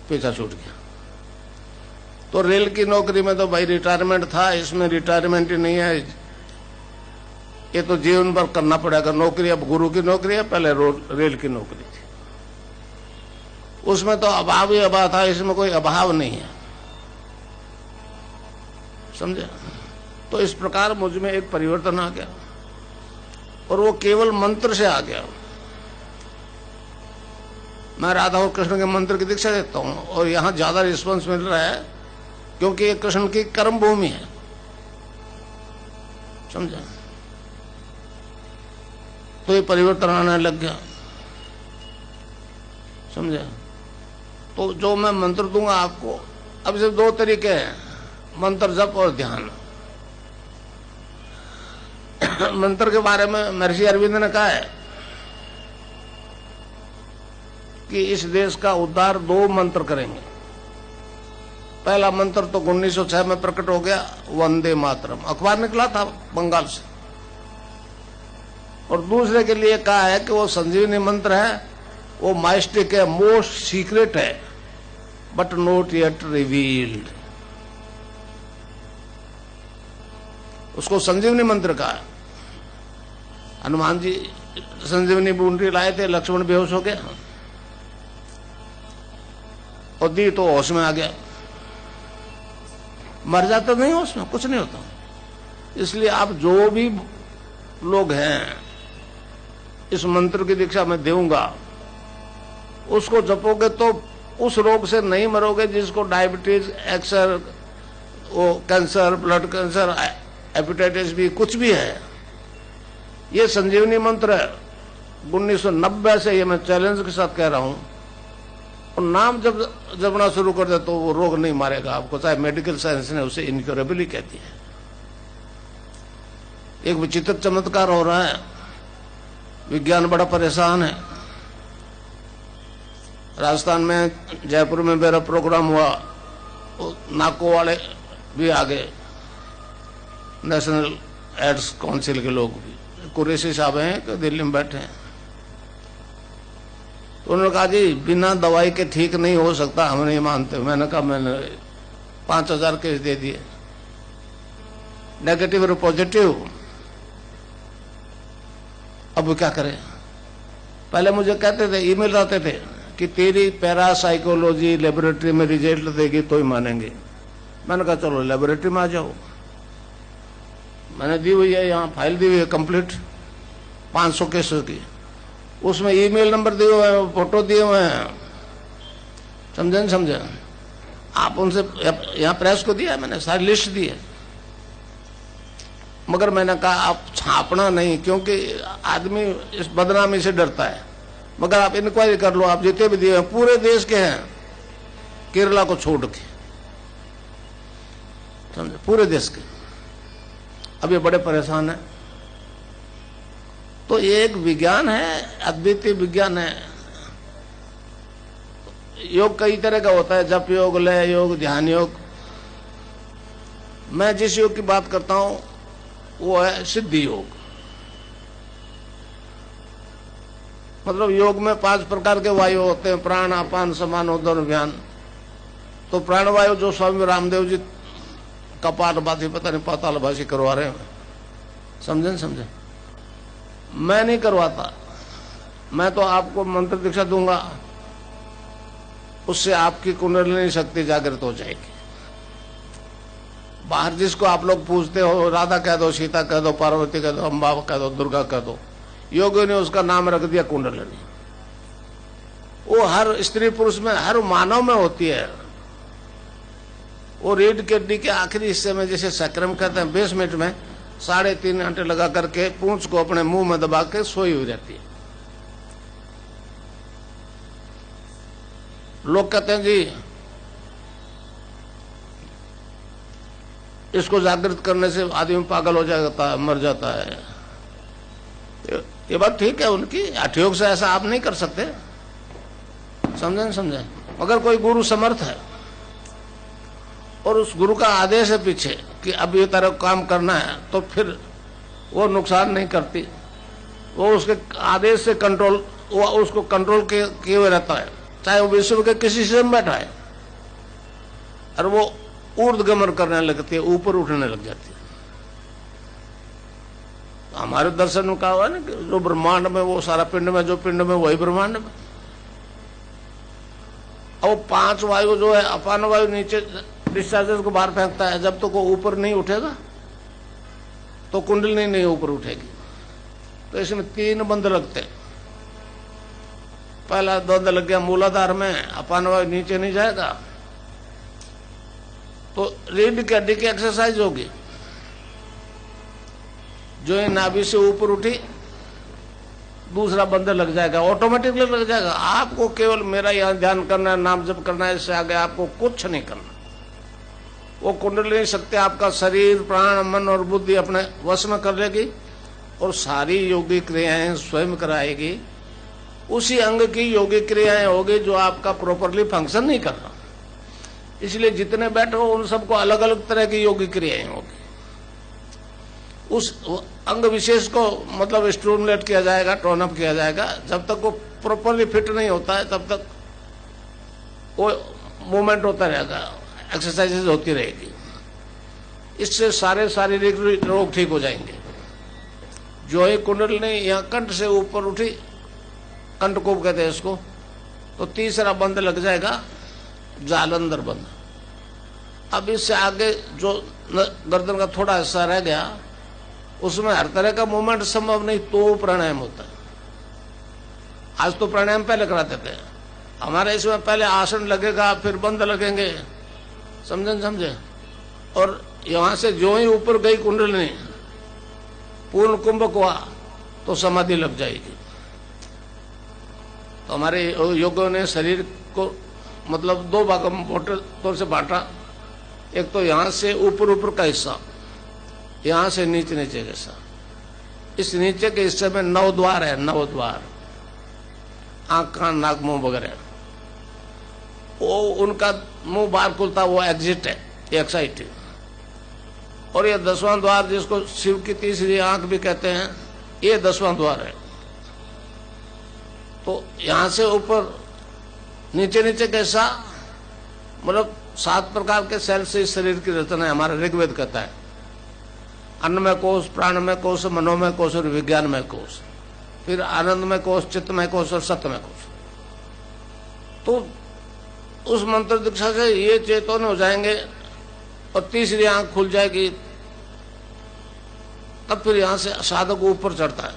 पीछा छूट गया। तो रेल की नौकरी में तो भाई रिटायरमेंट था, इसमें रिटायरमेंट ही नहीं है, ये तो जीवन भर करना पड़ेगा नौकरी। अब गुरु की नौकरी है, पहले रेल की नौकरी थी, उसमें तो अभाव ही अभाव था, इसमें कोई अभाव नहीं है, समझे। तो इस प्रकार मुझ में एक परिवर्तन आ गया, और वो केवल मंत्र से आ गया। मैं राधा और कृष्ण के मंत्र की दीक्षा देता हूं, और यहां ज्यादा रिस्पांस मिल रहा है क्योंकि ये कृष्ण की कर्म भूमि है, समझे। तो ये परिवर्तन आने लग गया, समझे। तो जो मैं मंत्र दूंगा आपको, अब सिर्फ दो तरीके हैं, मंत्र जप और ध्यान। मंत्र के बारे में महर्षि अरविंद ने कहा है कि इस देश का उद्धार दो मंत्र करेंगे। पहला मंत्र तो 1906 में प्रकट हो गया, वंदे मातरम, अखबार निकला था बंगाल से। और दूसरे के लिए कहा है कि वो संजीवनी मंत्र है, वो माइस्टिक है, मोस्ट सीक्रेट है, बट नॉट येट रिवील्ड। उसको संजीवनी मंत्र कहा है। हनुमान जी संजीवनी बूंदी लाए थे, लक्ष्मण बेहोश हो गया और दी तो होश में आ गया। मर जाता नहीं होश में, कुछ नहीं होता। इसलिए आप जो भी लोग हैं, इस मंत्र की दीक्षा मैं दूंगा, उसको जपोगे तो उस रोग से नहीं मरोगे जिसको डायबिटीज, एक्सर, वो cancer, blood cancer, hepatitis B, कुछ भी है। ये संजीवनी मंत्र है, 1990 से ये मैं चैलेंज के साथ कह रहा हूं। और नाम जब जपना शुरू कर दे तो वो रोग नहीं मारेगा आपको, चाहे मेडिकल साइंस ने उसे इनक्योरेबल ही कहती है। एक विचित्र चमत्कार हो रहा है, विज्ञान बड़ा परेशान है। राजस्थान में, जयपुर में मेरा प्रोग्राम हुआ, नाको वाले भी आ गए, नेशनल एड्स काउंसिल के लोग भी, कुरैशी साहब हैं कि दिल्ली में बैठे हैं। तो उन्होंने कहा जी बिना दवाई के ठीक नहीं हो सकता, हम नहीं मानते। मैंने कहा मैंने 5000 केस दे दिए, नेगेटिव और पॉजिटिव, अब क्या करें। पहले मुझे कहते थे, ईमेल आते थे कि तेरी पैरासाइकोलॉजी लेबोरेटरी में रिजल्ट देगी तो ही मानेंगे। मैंने कहा चलो लेबोरेटरी में आ जाओ। मैंने दी हुई है, यहाँ फाइल दी हुई है कंप्लीट 500 केसों की, उसमें ईमेल नंबर दिए हुए हैं, फोटो दिए हुए हैं, समझे नहीं समझे। आप उनसे, यहाँ प्रेस को दिया मैंने, सारी लिस्ट दी है। मगर मैंने कहा आप छापना नहीं, क्योंकि आदमी इस बदनामी से डरता है। मगर आप इंक्वायरी कर लो, आप जितने भी दिए हैं पूरे देश के हैं, केरला को छोड़ के, समझे, पूरे देश के। अब ये बड़े परेशान है। तो ये एक विज्ञान है, अद्वितीय विज्ञान है। योग कई तरह का होता है, जप योग, लय योग, ध्यान योग। मैं जिस योग की बात करता हूं वो है सिद्धि योग। मतलब योग में 5 प्रकार के वायु होते हैं, प्राण, अपान, समान, उदर, व्यान। तो प्राणवायु जो स्वामी रामदेव जी कपालभाति, पता नहीं पातालभाषी करवा रहे हैं, समझे नहीं समझे। मैं नहीं करवाता, मैं तो आपको मंत्र दीक्षा दूंगा, उससे आपकी कुंडलिनी शक्ति जागृत हो जाएगी। बाहर जिसको आप लोग पूछते हो, राधा कह दो, सीता कह दो, पार्वती कह दो, अम्बा कह दो, दुर्गा कह दो, योगियों ने उसका नाम रख दिया कुंडलिनी। वो हर स्त्री पुरुष में, हर मानव में होती है। वो रीढ़ की हड्डी के आखिरी हिस्से में, जैसे सक्रम कहते हैं, बेसमेंट में 3.5 घंटे लगा करके पूंछ को अपने मुंह में दबा के सोई हुई रहती है। लोग कहते हैं जी इसको जागृत करने से आदमी पागल हो जाता है, मर जाता है। ये बात ठीक है उनकी, हठयोग से ऐसा आप नहीं कर सकते, समझे नहीं समझे। मगर कोई गुरु समर्थ है और उस गुरु का आदेश है पीछे कि अब ये तरह काम करना है, तो फिर वो नुकसान नहीं करती। वो उसके आदेश से कंट्रोल, वो उसको कंट्रोल किए हुए रहता है। चाहे वो विश्व के किसी से बैठा है, और वो ऊर्ध्वगमन करने लगती है, ऊपर उठने लग जाती है। तो हमारे दर्शन में कहा हुआ ना कि जो ब्रह्मांड में वो सारा पिंड में, जो पिंड में वही ब्रह्मांड में। और 5 वायु जो है, अपान वायु नीचे डिस्चार्जेस को बाहर फेंकता है, जब तक वो ऊपर नहीं उठेगा तो कुंडलिनी नहीं ऊपर उठेगी। तो इसमें 3 बंध लगते हैं। पहला द्वंद लग गया मूलाधार में, अपान वायु नीचे नहीं जाएगा तो रीढ़ की हड्डी की एक्सरसाइज होगी। जो ये नाभि से ऊपर उठी, दूसरा बंधन लग जाएगा, ऑटोमेटिकली लग जाएगा। आपको केवल मेरा यहाँ ध्यान करना है, नाम जप करना है, इससे आगे आपको कुछ नहीं करना। वो कुंडलिनी शक्ति आपका शरीर, प्राण, मन और बुद्धि अपने वश में कर लेगी और सारी योगी क्रियाएं स्वयं कराएगी। उसी अंग की योगी क्रियाएं होगी जो आपका प्रॉपरली फंक्शन नहीं कर रहा। इसलिए जितने बैठे हो उन सबको अलग अलग तरह की योगी क्रियाएं होगी। उस अंग विशेष को मतलब स्टिमुलेट किया जाएगा, टोन अप किया जाएगा। जब तक वो प्रॉपरली फिट नहीं होता है तब तक वो मूवमेंट होता रहेगा, एक्सरसाइजेज होती रहेगी। इससे सारे शारीरिक रोग ठीक हो जाएंगे। जो ही कुंडलिनी यहाँ कंठ से ऊपर उठी, कंठकोप कहते हैं इसको, तो तीसरा बंध लग जाएगा, जालंधर बंध। अब इससे आगे जो गर्दन का थोड़ा हिस्सा रह गया, उसमें हर तरह का मूवमेंट संभव नहीं, तो प्राणायाम होता है। आज तो प्राणायाम पहले कराते थे, हमारे इसमें पहले आसन लगेगा, फिर बंध लगेंगे, समझे। और यहां से जो ही ऊपर गई कुंडलिनी, पूर्ण कुंभक हुआ तो समाधि लग जाएगी। तो हमारे योगियों ने शरीर को मतलब 2 भागों में मोटे तौर से बांटा। एक तो यहां से ऊपर का हिस्सा, यहां से नीचे का हिस्सा। इस नीचे के हिस्से में 9 द्वार है, 9 द्वार, आंख, कान, नाक, मुंह वगैरह। वो उनका मुंह बाहर खुलता, वो एग्जिट है, एक्साइट है। और ये 10वां द्वार, जिसको शिव की तीसरी आंख भी कहते हैं, ये 10वां द्वार है। तो यहां से ऊपर नीचे कैसा, मतलब 7 प्रकार के सेल से इस शरीर की रचना है। हमारा ऋग्वेद कहता है अन्नमय कोश, प्राणमय कोश, मनोमय कोश और विज्ञानमय कोश, फिर आनंदमय कोश, चित्तमय कोश और सत्यमय कोश। तो उस मंत्र दीक्षा से ये चेतन हो जाएंगे और तीसरी आंख खुल जाएगी, तब फिर यहां से साधक ऊपर चढ़ता है,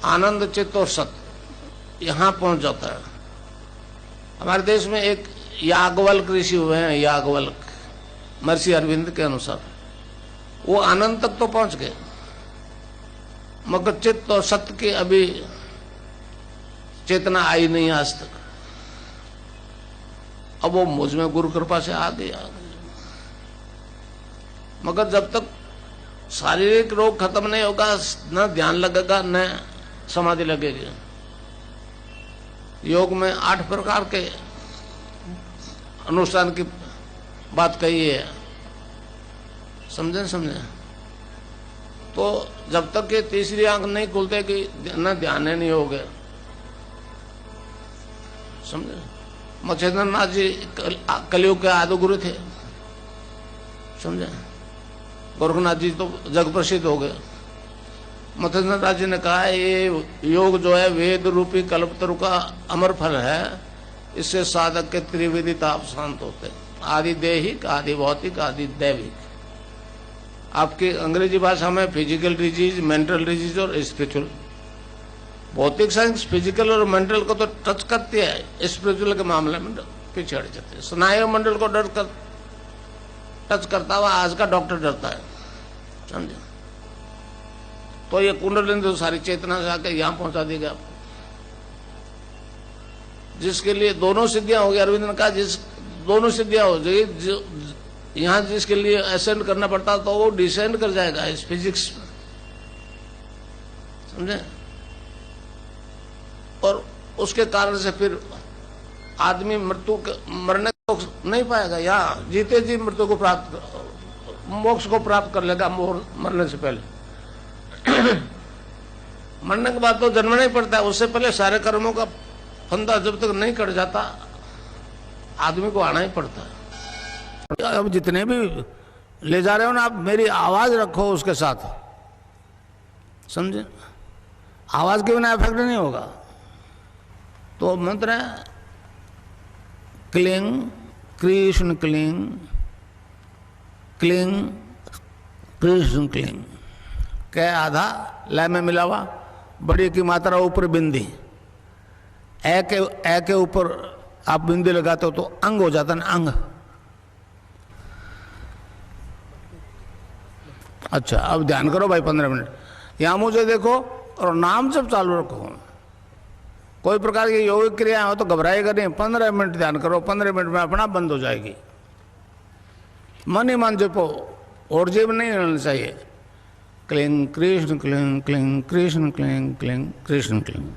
आनंद, चित्त और सत्य यहां पहुंच जाता है। हमारे देश में एक याज्ञवल्क्य ऋषि हुए हैं, याज्ञवल्क्य, महर्षि अरविंद के अनुसार। वो आनंद तक तो पहुंच गए, मगर चित्त और सत्य की अभी चेतना आई नहीं आज तक। अब वो मुझ में गुरु कृपा से आ गई। मगर जब तक शारीरिक रोग खत्म नहीं होगा, न ध्यान लगेगा न समाधि लगेगी। योग में 8 प्रकार के अनुष्ठान की बात कही है, समझे। तो जब तक ये तीसरी आंख नहीं खुलते कि न ध्यान नहीं हो गए, समझे। मच्छेंद्रनाथ जी कलयुग के आदि गुरु थे, समझे। गोरखनाथ जी तो जग प्रसिद्ध हो गए। मच्छेंद्रनाथ जी ने कहा ये योग जो है वेद रूपी कल्पतरु का अमर फल है, इससे साधक के त्रिविधि ताप शांत होते, आदि देहिक, आदि भौतिक, आदि दैविक। आपकी अंग्रेजी भाषा में फिजिकल डिजीज, मेंटल डिजीज और स्पिरिचुअल। भौतिक साइंस फिजिकल और मेंटल को तो टच करती है, स्पिरिचुअल के मामले में पीछे हट जाते हैं। स्नायु मंडल को टच करता हुआ आज का डॉक्टर डरता है, समझे। तो ये कुंडलिनी तो सारी चेतना से आकर यहां पहुंचा देगा आपको, जिसके लिए दोनों सिद्धियां हो गई। अरविंद ने कहा जिस दोनों सिद्धियां हो जाएगी, जो यहां जिसके लिए असेंड करना पड़ता तो वो डिसेंड कर जाएगा इस फिजिक्स में, समझे। और उसके कारण से फिर आदमी मरने को नहीं पाएगा, या जीते जी मृत्यु को मोक्ष को प्राप्त कर लेगा मरने से पहले। मरने के बाद तो जन्मना ही पड़ता है, उससे पहले सारे कर्मों का फंदा जब तक नहीं कट जाता आदमी को आना ही पड़ता है। अब जितने भी ले जा रहे हो ना आप, मेरी आवाज रखो उसके साथ, समझे? आवाज के बिना इफेक्ट नहीं होगा। तो मंत्र है cling Krishna cling, cling Krishna cling. कै आधा लय में मिला हुआ, बड़ी की मात्रा ऊपर बिंदी, ए के ऊपर आप बिंदी लगाते हो तो अंग हो जाता है ना, अंग। अच्छा अब ध्यान करो भाई 15 मिनट, यहां मुझे देखो और नाम जब चालू रखो। कोई प्रकार की योगिक क्रिया हो तो घबराएगा नहीं, 15 मिनट ध्यान करो, 15 मिनट में अपना बंद हो जाएगी। मन ही मन जपो और जेब नहीं रहना चाहिए। Cling Krishna cling, cling Krishna cling, cling Krishna cling.